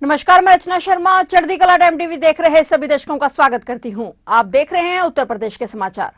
नमस्कार, मैं रचना शर्मा। चढ़ती कला टाइम टीवी देख रहे सभी दर्शकों का स्वागत करती हूं। आप देख रहे हैं उत्तर प्रदेश के समाचार।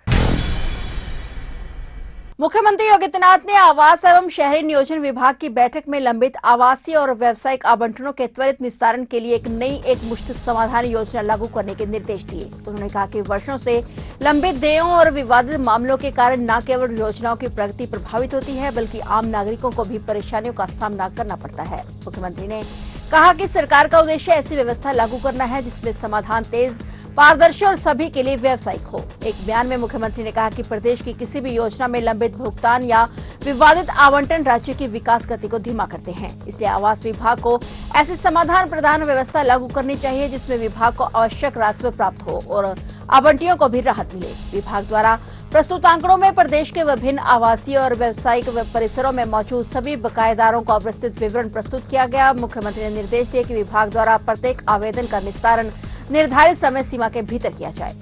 मुख्यमंत्री योगी आदित्यनाथ ने आवास एवं शहरी नियोजन विभाग की बैठक में लंबित आवासीय और व्यावसायिक आवंटनों के त्वरित निस्तारण के लिए एक मुश्त समाधान योजना लागू करने के निर्देश दिए। उन्होंने कहा कि वर्षों से लंबित देयों और विवादित मामलों के कारण न केवल योजनाओं की प्रगति प्रभावित होती है, बल्कि आम नागरिकों को भी परेशानियों का सामना करना पड़ता है। मुख्यमंत्री ने कहा कि सरकार का उद्देश्य ऐसी व्यवस्था लागू करना है जिसमें समाधान तेज, पारदर्शी और सभी के लिए व्यावसायिक हो। एक बयान में मुख्यमंत्री ने कहा कि प्रदेश की किसी भी योजना में लंबित भुगतान या विवादित आवंटन राज्य की विकास गति को धीमा करते हैं। इसलिए आवास विभाग को ऐसी समाधान प्रदान व्यवस्था लागू करनी चाहिए जिसमें विभाग को आवश्यक राजस्व प्राप्त हो और आवंटियों को भी राहत मिले। विभाग द्वारा प्रस्तुत आंकड़ों में प्रदेश के विभिन्न आवासीय और व्यावसायिक परिसरों में मौजूद सभी बकायेदारों का विस्तृत विवरण प्रस्तुत किया गया। मुख्यमंत्री ने निर्देश दिए कि विभाग द्वारा प्रत्येक आवेदन का निस्तारण निर्धारित समय सीमा के भीतर किया जाए।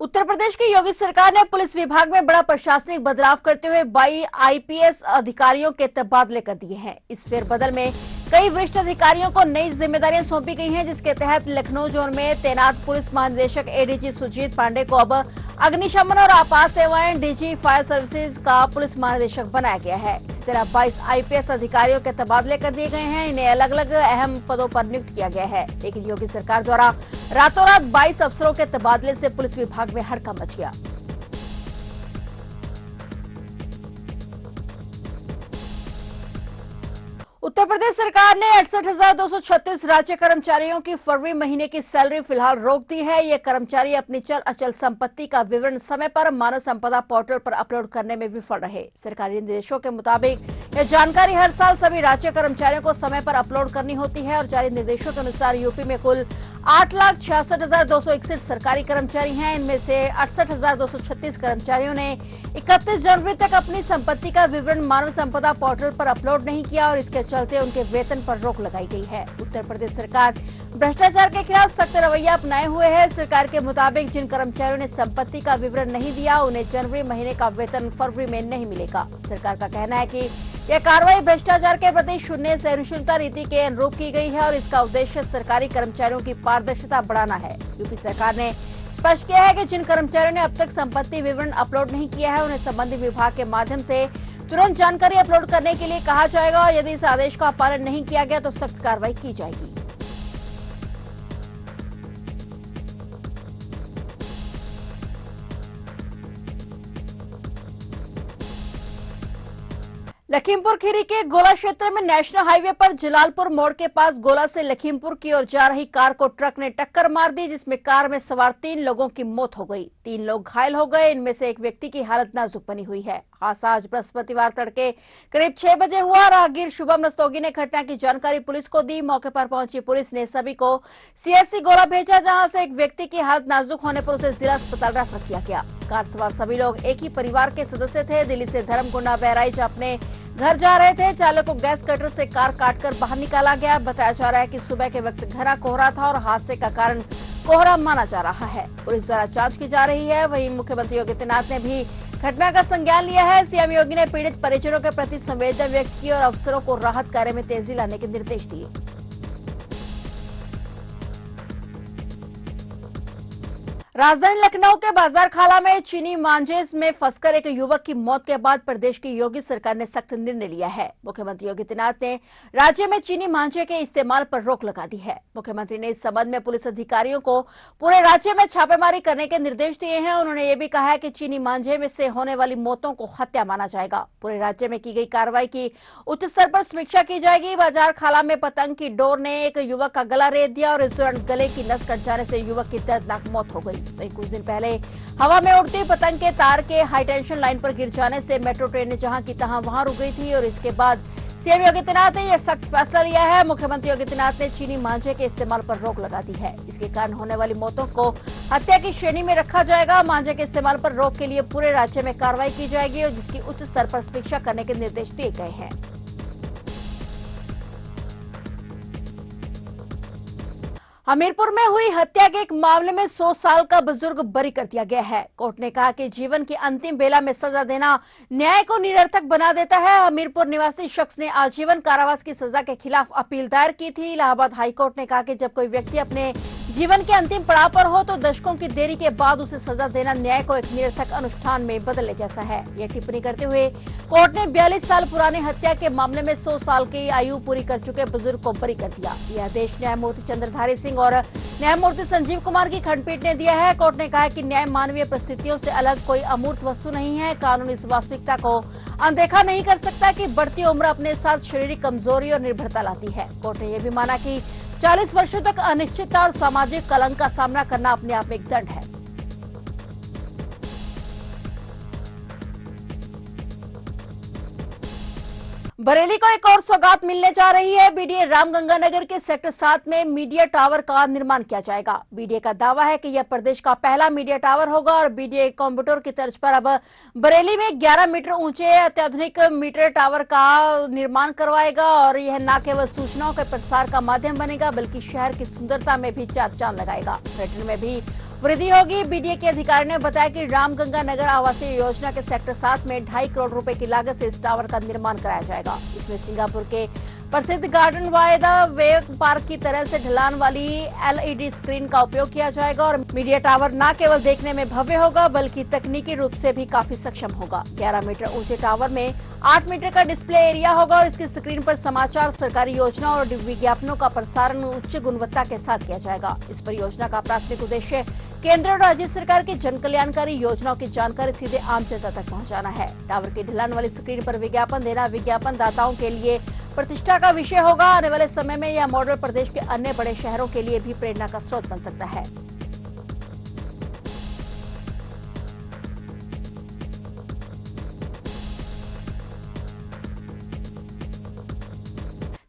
उत्तर प्रदेश की योगी सरकार ने पुलिस विभाग में बड़ा प्रशासनिक बदलाव करते हुए 22 आईपीएस अधिकारियों के तबादले कर दिए हैं। इस फेरबदल में कई वरिष्ठ अधिकारियों को नई जिम्मेदारियां सौंपी गई हैं, जिसके तहत लखनऊ जोन में तैनात पुलिस महानिदेशक एडीजी सुजीत पांडे को अब अग्निशमन और आपात सेवाएं डीजी फायर सर्विसेज का पुलिस महानिदेशक बनाया गया है। इसी तरह 22 आईपीएस अधिकारियों के तबादले कर दिए गए हैं। इन्हें अलग अलग अहम पदों पर नियुक्त किया गया है। लेकिन योगी सरकार द्वारा रातों रात 22 अफसरों के तबादले से पुलिस विभाग में हड़कंप मच गया। उत्तर प्रदेश सरकार ने 68,236 राज्य कर्मचारियों की फरवरी महीने की सैलरी फिलहाल रोक दी है। ये कर्मचारी अपनी चल अचल संपत्ति का विवरण समय पर मानव संपदा पोर्टल पर अपलोड करने में विफल रहे। सरकारी निर्देशों के मुताबिक यह जानकारी हर साल सभी राज्य कर्मचारियों को समय पर अपलोड करनी होती है और जारी निर्देशों के अनुसार यूपी में कुल 8,66,261 सरकारी कर्मचारी हैं। इनमें से 68,236 कर्मचारियों ने 31 जनवरी तक अपनी संपत्ति का विवरण मानव संपदा पोर्टल पर अपलोड नहीं किया और इसके चलते उनके वेतन पर रोक लगाई गई है। उत्तर प्रदेश सरकार भ्रष्टाचार के खिलाफ सख्त रवैया अपनाए हुए है। सरकार के मुताबिक जिन कर्मचारियों ने संपत्ति का विवरण नहीं दिया, उन्हें जनवरी महीने का वेतन फरवरी में नहीं मिलेगा। सरकार का कहना है कि यह कार्रवाई भ्रष्टाचार के प्रति शून्य सहिष्णुता नीति के अनुरूप की गई है और इसका उद्देश्य सरकारी कर्मचारियों की पारदर्शिता बढ़ाना है। यूपी सरकार ने स्पष्ट किया है कि जिन कर्मचारियों ने अब तक संपत्ति विवरण अपलोड नहीं किया है, उन्हें संबंधित विभाग के माध्यम से तुरंत जानकारी अपलोड करने के लिए कहा जाएगा और यदि इस आदेश का पालन नहीं किया गया तो सख्त कार्रवाई की जाएगी। लखीमपुर खीरी के गोला क्षेत्र में नेशनल हाईवे पर जलालपुर मोड़ के पास गोला से लखीमपुर की ओर जा रही कार को ट्रक ने टक्कर मार दी, जिसमें कार में सवार 3 लोगों की मौत हो गई। 3 लोग घायल हो गए। इनमें से एक व्यक्ति की हालत नाजुक बनी हुई है। हादसा आज बृहस्पतिवार तड़के करीब 6 बजे हुआ। राहगीर शुभम रस्तोगी ने घटना की जानकारी पुलिस को दी। मौके पर पहुंची पुलिस ने सभी को सीएचसी गोला भेजा, जहां से एक व्यक्ति की हालत नाजुक होने पर उसे जिला अस्पताल रेफर किया गया। कार सवार सभी लोग एक ही परिवार के सदस्य थे। दिल्ली से धर्मकुंडा बहराइच अपने घर जा रहे थे। चालक को गैस कटर से कार काटकर बाहर निकाला गया। बताया जा रहा है कि सुबह के वक्त घना कोहरा था और हादसे का कारण कोहरा माना जा रहा है। पुलिस द्वारा जांच की जा रही है। वहीं मुख्यमंत्री योगी आदित्यनाथ ने भी घटना का संज्ञान लिया है। सीएम योगी ने पीड़ित परिजनों के प्रति संवेदना व्यक्त की और अफसरों को राहत कार्य में तेजी लाने के निर्देश दिए। राजधानी लखनऊ के बाजार खाला में चीनी मांझे में फंसकर एक युवक की मौत के बाद प्रदेश की योगी सरकार ने सख्त निर्णय लिया है। मुख्यमंत्री योगी आदित्यनाथ ने राज्य में चीनी मांझे के इस्तेमाल पर रोक लगा दी है। मुख्यमंत्री ने इस संबंध में पुलिस अधिकारियों को पूरे राज्य में छापेमारी करने के निर्देश दिए हैं। उन्होंने ये भी कहा है कि चीनी मांझे में से होने वाली मौतों को हत्या माना जाएगा। पूरे राज्य में की गई कार्रवाई की उच्च स्तर पर समीक्षा की जाएगी। बाजार खाला में पतंग की डोर ने एक युवक का गला रेत दिया और इस दौरान गले की नस कट जाने से युवक की दर्दनाक मौत हो गई। वहीं कुछ दिन पहले हवा में उड़ती पतंग के तार के हाईटेंशन लाइन पर गिर जाने से मेट्रो ट्रेन जहां की तहां वहां रुक गई थी और इसके बाद सीएम योगी आदित्यनाथ ने यह सख्त फैसला लिया है। मुख्यमंत्री योगी आदित्यनाथ ने चीनी मांझे के इस्तेमाल पर रोक लगा दी है। इसके कारण होने वाली मौतों को हत्या की श्रेणी में रखा जाएगा। मांझे के इस्तेमाल पर रोक के लिए पूरे राज्य में कार्रवाई की जाएगी और जिसकी उच्च स्तर पर समीक्षा करने के निर्देश दिए गए हैं। हमीरपुर में हुई हत्या के एक मामले में 100 साल का बुजुर्ग बरी कर दिया गया है। कोर्ट ने कहा कि जीवन की अंतिम बेला में सजा देना न्याय को निरर्थक बना देता है। हमीरपुर निवासी शख्स ने आजीवन कारावास की सजा के खिलाफ अपील दायर की थी। इलाहाबाद हाईकोर्ट ने कहा कि जब कोई व्यक्ति अपने जीवन के अंतिम पड़ाव पर हो तो दशकों की देरी के बाद उसे सजा देना न्याय को एक निरर्थक अनुष्ठान में बदलने जैसा है। यह टिप्पणी करते हुए कोर्ट ने 42 साल पुराने हत्या के मामले में 100 साल की आयु पूरी कर चुके बुजुर्ग को बरी कर दिया। यह आदेश न्यायमूर्ति चंद्रधारी सिंह और न्यायमूर्ति संजीव कुमार की खंडपीठ ने दिया है। कोर्ट ने कहा कि न्याय मानवीय परिस्थितियों से अलग कोई अमूर्त वस्तु नहीं है। कानून इस वास्तविकता को अनदेखा नहीं कर सकता कि बढ़ती उम्र अपने साथ शारीरिक कमजोरी और निर्भरता लाती है। कोर्ट ने यह भी माना कि 40 वर्षों तक अनिश्चितता और सामाजिक कलंक का सामना करना अपने आप में एक दंड है। बरेली को एक और सौगात मिलने जा रही है। बीडीए रामगंगानगर के सेक्टर 7 में मीडिया टावर का निर्माण किया जाएगा। बीडीए का दावा है कि यह प्रदेश का पहला मीडिया टावर होगा और बीडीए कंप्यूटर की तर्ज पर अब बरेली में 11 मीटर ऊंचे अत्याधुनिक मीडिया टावर का निर्माण करवाएगा और यह न केवल सूचनाओं के प्रसार का माध्यम बनेगा बल्कि शहर की सुंदरता में भी चार चांद लगाएगा। पर्यटन में भी वृद्धि होगी। बीडीए के अधिकारी ने बताया कि रामगंगानगर आवासीय योजना के सेक्टर 7 में 2.5 करोड़ रुपए की लागत से इस टावर का निर्माण कराया जाएगा। इसमें सिंगापुर के प्रसिद्ध गार्डन वायदा वे पार्क की तरह से ढलान वाली एलईडी स्क्रीन का उपयोग किया जाएगा और मीडिया टावर न केवल देखने में भव्य होगा बल्कि तकनीकी रूप से भी काफी सक्षम होगा। 11 मीटर ऊंचे टावर में 8 मीटर का डिस्प्ले एरिया होगा और इसकी स्क्रीन पर समाचार, सरकारी योजना और विज्ञापनों का प्रसारण उच्च गुणवत्ता के साथ किया जाएगा। इस परियोजना का प्राथमिक उद्देश्य केंद्र और राज्य सरकार की जन कल्याणकारी योजनाओं की जानकारी सीधे आम जनता तक पहुंचाना है। टावर की ढलान वाली स्क्रीन पर विज्ञापन देना विज्ञापन दाताओं के लिए प्रतिष्ठा का विषय होगा। आने वाले समय में यह मॉडल प्रदेश के अन्य बड़े शहरों के लिए भी प्रेरणा का स्रोत बन सकता है।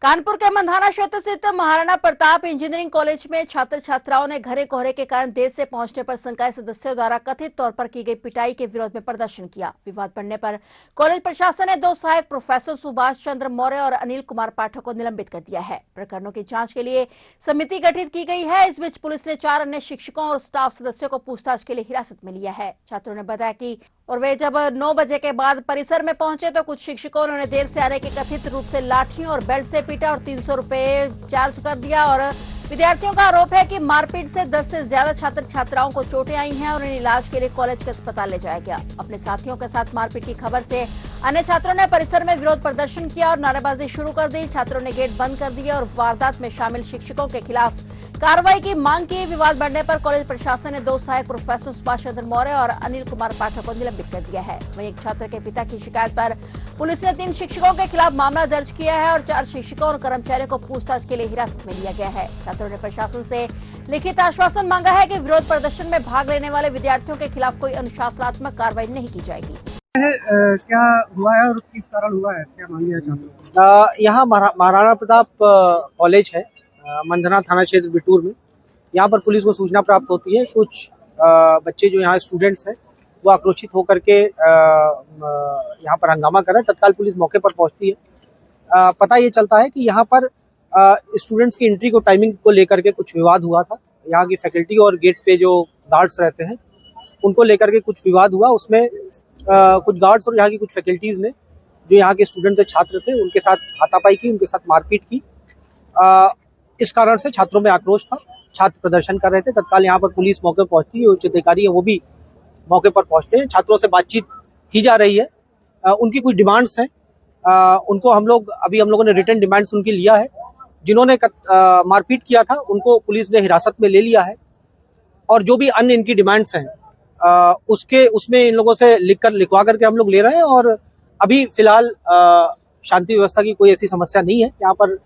कानपुर के मंधाना क्षेत्र स्थित महाराणा प्रताप इंजीनियरिंग कॉलेज में छात्र छात्राओं ने घने कोहरे के कारण देर से पहुंचने पर संकाय सदस्यों द्वारा कथित तौर पर की गई पिटाई के विरोध में प्रदर्शन किया। विवाद बढ़ने पर कॉलेज प्रशासन ने 2 सहायक प्रोफेसर सुभाष चंद्र मौर्य और अनिल कुमार पाठक को निलंबित कर दिया है। प्रकरणों की जांच के लिए समिति गठित की गई है। इस बीच पुलिस ने 4 अन्य शिक्षकों और स्टाफ सदस्यों को पूछताछ के लिए हिरासत में लिया है। छात्रों ने बताया कि वे जब 9 बजे के बाद परिसर में पहुंचे तो कुछ शिक्षकों ने देर से आने के कथित रूप से लाठियों और बेल्ट से पीटा और 300 रुपए चार्ज कर दिया और विद्यार्थियों का आरोप है कि मारपीट से 10 से ज्यादा छात्र छात्राओं को चोटें आई हैं और इन्हें इलाज के लिए कॉलेज के अस्पताल ले जाया गया। अपने साथियों के साथ मारपीट की खबर से अन्य छात्रों ने परिसर में विरोध प्रदर्शन किया और नारेबाजी शुरू कर दी। छात्रों ने गेट बंद कर दिया और वारदात में शामिल शिक्षकों के खिलाफ कार्रवाई की मांग की। विवाद बढ़ने पर कॉलेज प्रशासन ने 2 सहायक प्रोफेसर सुभाष चंद्र मौर्य और अनिल कुमार पाठक को निलंबित कर दिया है। वहीं एक छात्र के पिता की शिकायत पर पुलिस ने 3 शिक्षकों के खिलाफ मामला दर्ज किया है और 4 शिक्षकों और कर्मचारियों को पूछताछ के लिए हिरासत में लिया गया है। छात्रों ने प्रशासन से लिखित आश्वासन मांगा है कि विरोध प्रदर्शन में भाग लेने वाले विद्यार्थियों के खिलाफ कोई अनुशासनात्मक कार्रवाई नहीं की जाएगी। क्या हुआ है और किस कारण हुआ है, क्या मांगे चाहते? यहाँ महाराणा प्रताप कॉलेज है मंधना थाना क्षेत्र बिटूर में। यहाँ पर पुलिस को सूचना प्राप्त होती है कुछ बच्चे जो यहाँ स्टूडेंट्स हैं वो आक्रोशित होकर के यहाँ पर हंगामा कर रहे हैं। तत्काल पुलिस मौके पर पहुँचती है। पता ये चलता है कि यहाँ पर स्टूडेंट्स की एंट्री को टाइमिंग को लेकर के कुछ विवाद हुआ था। यहाँ की फैकल्टी और गेट पे जो गार्ड्स रहते हैं उनको लेकर के कुछ विवाद हुआ। उसमें कुछ गार्ड्स और यहाँ की कुछ फैकल्टीज ने जो यहाँ के स्टूडेंट थे, छात्र थे, उनके साथ हाथापाई की, उनके साथ मारपीट की। इस कारण से छात्रों में आक्रोश था। छात्र प्रदर्शन कर रहे थे। तत्काल यहाँ पर पुलिस मौके पर पहुंचती है। उच्च अधिकारी है वो भी मौके पर पहुंचते हैं। छात्रों से बातचीत की जा रही है। उनकी कुछ डिमांड्स हैं, उनको हम लोगों ने रिटर्न डिमांड्स उनकी लिया है। जिन्होंने मारपीट किया था उनको पुलिस ने हिरासत में ले लिया है और जो भी अन्य इनकी डिमांड्स हैं उसमें इन लोगों से लिखवा करके हम लोग ले रहे हैं। और अभी फिलहाल शांति व्यवस्था की कोई ऐसी समस्या नहीं है। यहाँ पर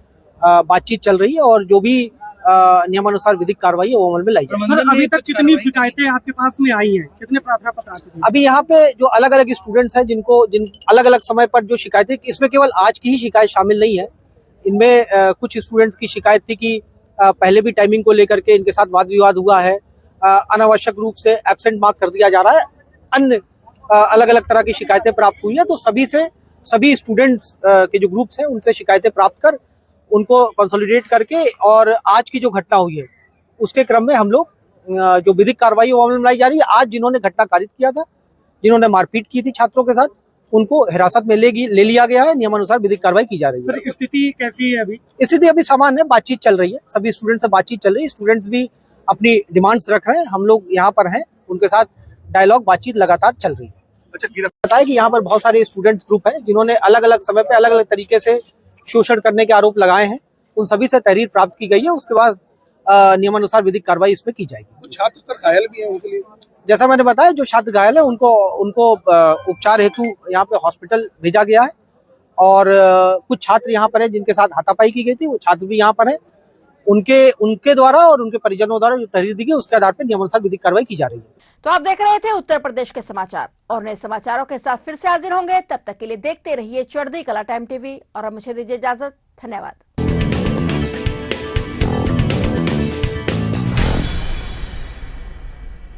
बातचीत चल रही है और जो भी नियमानुसार विधिक कार्रवाई है वो अमल में लाई जाएगी। अभी तक कितनी शिकायतें आपके पास में आई हैं, कितने प्रार्थना पत्र आते हैं? अभी यहाँ पे जो अलग अलग स्टूडेंट्स हैं जिन अलग अलग समय पर जो शिकायतें, इसमें केवल आज की ही शिकायत शामिल नहीं है। इनमें कुछ स्टूडेंट्स की शिकायत थी कि पहले भी टाइमिंग को लेकर के इनके साथ वाद विवाद हुआ है, अनावश्यक रूप से एब्सेंट मार्क कर दिया जा रहा है। अन्य अलग अलग तरह की शिकायतें प्राप्त हुई है। तो सभी स्टूडेंट्स के जो ग्रुप्स हैं उनसे शिकायतें प्राप्त कर उनको कंसोलिडेट करके और आज की जो घटना हुई है उसके क्रम में हम लोग जो विधिक कार्रवाई वो अमल में लाई जा रही है। आज जिन्होंने घटना कारित किया था, जिन्होंने मारपीट की थी छात्रों के साथ, उनको हिरासत में ले लिया गया है। नियमानुसार विधिक कार्रवाई की जा रही है। सर स्थिति कैसी है अभी? स्थिति अभी सामान्य है, बातचीत चल रही है, सभी स्टूडेंट से बातचीत चल रही है। स्टूडेंट्स भी अपनी डिमांड्स रख रहे हैं, हम लोग यहाँ पर हैं, उनके साथ डायलॉग बातचीत लगातार चल रही है। अच्छा, बताया कि यहाँ पर बहुत सारे स्टूडेंट्स ग्रुप हैं जिन्होंने अलग अलग समय पे अलग अलग तरीके से शोषण करने के आरोप लगाए हैं। उन सभी से तहरीर प्राप्त की गई है, उसके बाद नियमानुसार विधिक कार्रवाई इसमें की जाएगी। कुछ छात्र सर घायल भी हैं, उनके लिए जैसा मैंने बताया, जो छात्र घायल है उनको उपचार हेतु यहाँ पे हॉस्पिटल भेजा गया है। और कुछ छात्र यहाँ पर है जिनके साथ हाथापाई की गई थी, वो छात्र भी यहाँ पर है। उनके द्वारा और उनके परिजनों द्वारा जो तहरीर दी गई, उसके आधार पर नियमानुसार विधिक कार्रवाई की जा रही है। तो आप देख रहे थे उत्तर प्रदेश के समाचार, और नए समाचारों के साथ फिर से हाजिर होंगे। तब तक के लिए देखते रहिए चढ़ती कला टाइम टीवी, और अब मुझे दीजिए इजाजत। धन्यवाद।